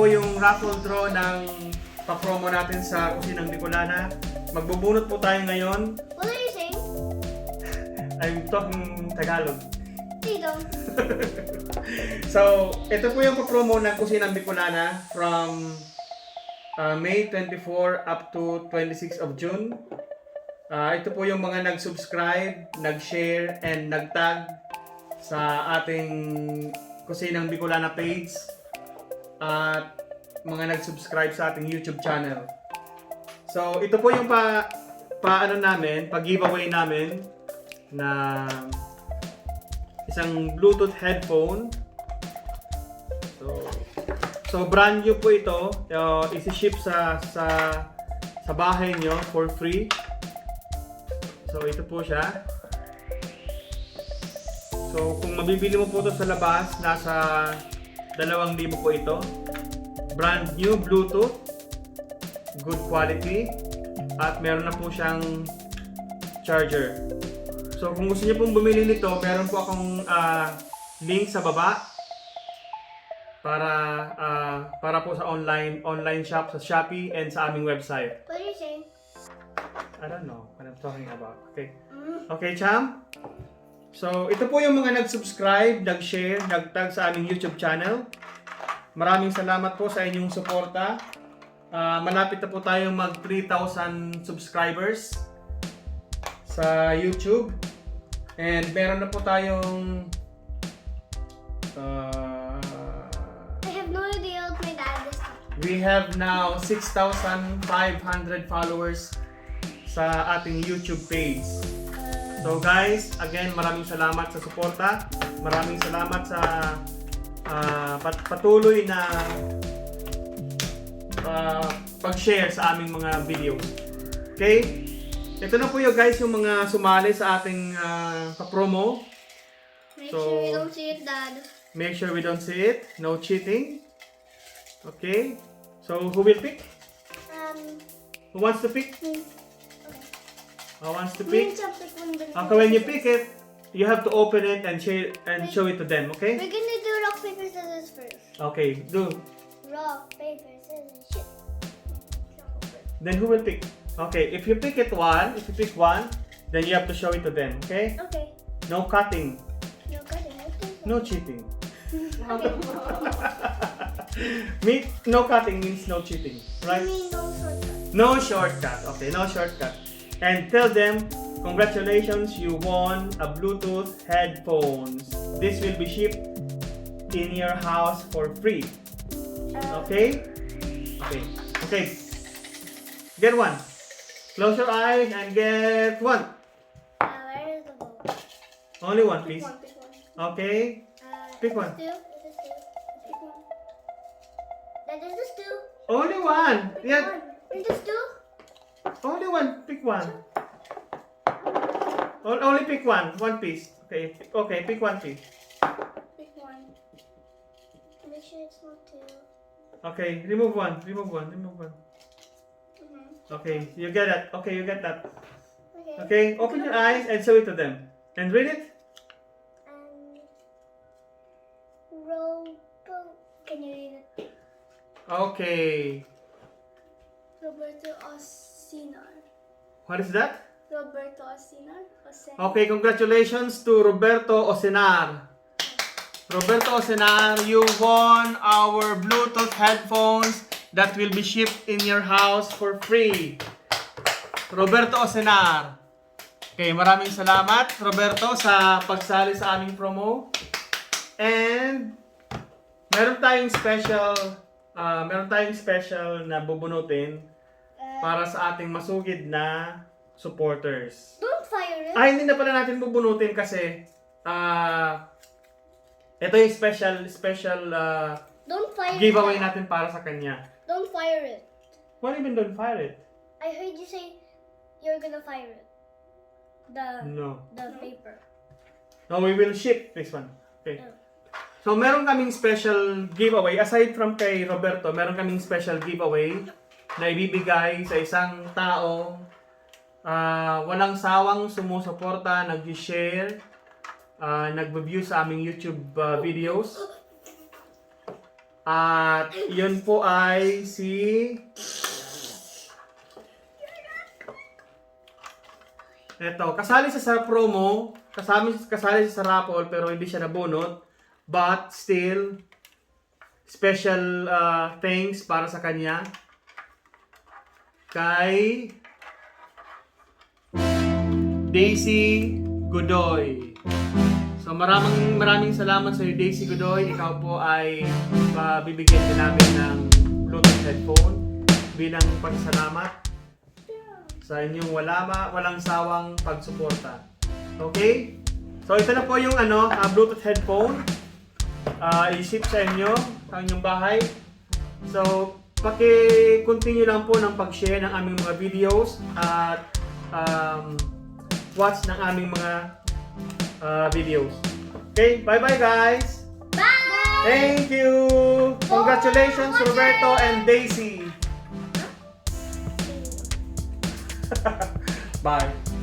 po yung raffle draw ng pa-promo natin sa Kusinang Bicolana. Magbubunot po tayo ngayon. What are you saying? I'm talking Tagalog. Dito. So, ito po yung pa-promo ng Kusinang Bicolana from May 24 up to 26 of June. Ito po yung mga nag-subscribe, nag-share, and nag-tag sa ating Kusinang Bicolana page at mga nag-subscribe sa ating YouTube channel. So, ito po yung pag-giveaway namin na isang Bluetooth headphone. So brand new po ito. Isi-ship sa bahay nyo for free. So, ito po siya. So, kung mabibili mo po ito sa labas, nasa 2,000 po ito. Brand new Bluetooth, good quality, at meron na po siyang charger. So kung gusto niyo pong bumili nito, meron po akong link sa baba para po sa online shop sa Shopee and sa aming website. What are you saying? I don't know what I'm talking about. Okay. Okay, Cham? So, ito po yung mga nag-subscribe, nag-share, nag-tag sa aming YouTube channel. Maraming salamat po sa inyong suporta. Malapit na po tayong mag 3,000 subscribers sa YouTube. And meron na po tayong I have no idea what my dad is. we have now 6,500 followers sa ating YouTube page. So guys, again, maraming salamat sa suporta. Maraming salamat sa patuloy na pag-share sa aming mga videos. Okay? Ito na po yung guys yung mga sumali sa ating pa-promo. Make sure we don't see it, Dad. Make sure we don't see it. No cheating. Okay? So, who will pick? Who wants to pick? Me. Who wants to Me and pick? Chap pick one. Okay, when you pick it, you have to open it and show it to them, okay? We're gonna do rock, paper, scissors first. Okay, do. Rock, paper, scissors, shit. Then who will pick? Okay, if you pick one, then you have to show it to them, okay? Okay. No cutting, No cutting, okay. no cheating. Okay. No cutting means no cheating, right? I mean, no shortcut. No shortcut. Okay, no shortcut. And tell them, congratulations, you won a Bluetooth headphones. This will be shipped in your house for free. Okay? Okay. Okay. Get one. Close your eyes and get one. Where is the ball? Only one, please. Pick one. Okay. Pick one. This is two. Pick one. That is this two. Only one. Pick Yeah. one. Is this two? Only one. Pick one. Only pick one. One piece. Okay. Okay. Pick one piece. Pick one. Make sure it's not two. Okay. Remove one. Remove one. Remove one. Okay. You get it. Okay. You get that. Okay. Okay. Open your eyes and show it to them. And read it. Can you read it? Okay. Roberto Osinar. What is that? Roberto Osinar? Okay, congratulations to Roberto Osinar. Roberto Osinar, you won our Bluetooth headphones that will be shipped in your house for free. Roberto Osinar. Okay, maraming salamat Roberto sa pagsali sa aming promo. And meron tayong special na bubunutin para sa ating masugid na supporters. Don't fire it. Hindi na pala natin bubunutin kasi ito yung special Don't fire giveaway it. natin para sa kanya. Don't fire it. What even don't fire it? I heard you say you're gonna fire it. The paper. No, we will ship this one. Okay. Yeah. So, meron kaming special giveaway. Aside from kay Roberto, meron kaming special giveaway na ibibigay sa isang taong walang sawang sumusuporta, nag-share, nag-view sa aming YouTube videos. At yun po ay si... Eto, kasali siya sa promo, kasali siya sa raffle pero hindi siya nabunot. But still, special thanks para sa kanya. Kay Daisy Godoy. So maraming salamat sa iyo, Daisy Godoy. Ikaw po ay bibigyan din namin ng Bluetooth headphone bilang pasasalamat sa inyong walang sawang pagsuporta. Okay? So ito na po yung Bluetooth headphone. I-ship sa inyo sa inyong bahay. So paki-continue lang po ng pag-share ng aming mga videos at watch ng aming mga videos. Okay? Bye-bye guys! Bye! Thank you! Congratulations Roberto and Daisy! Bye!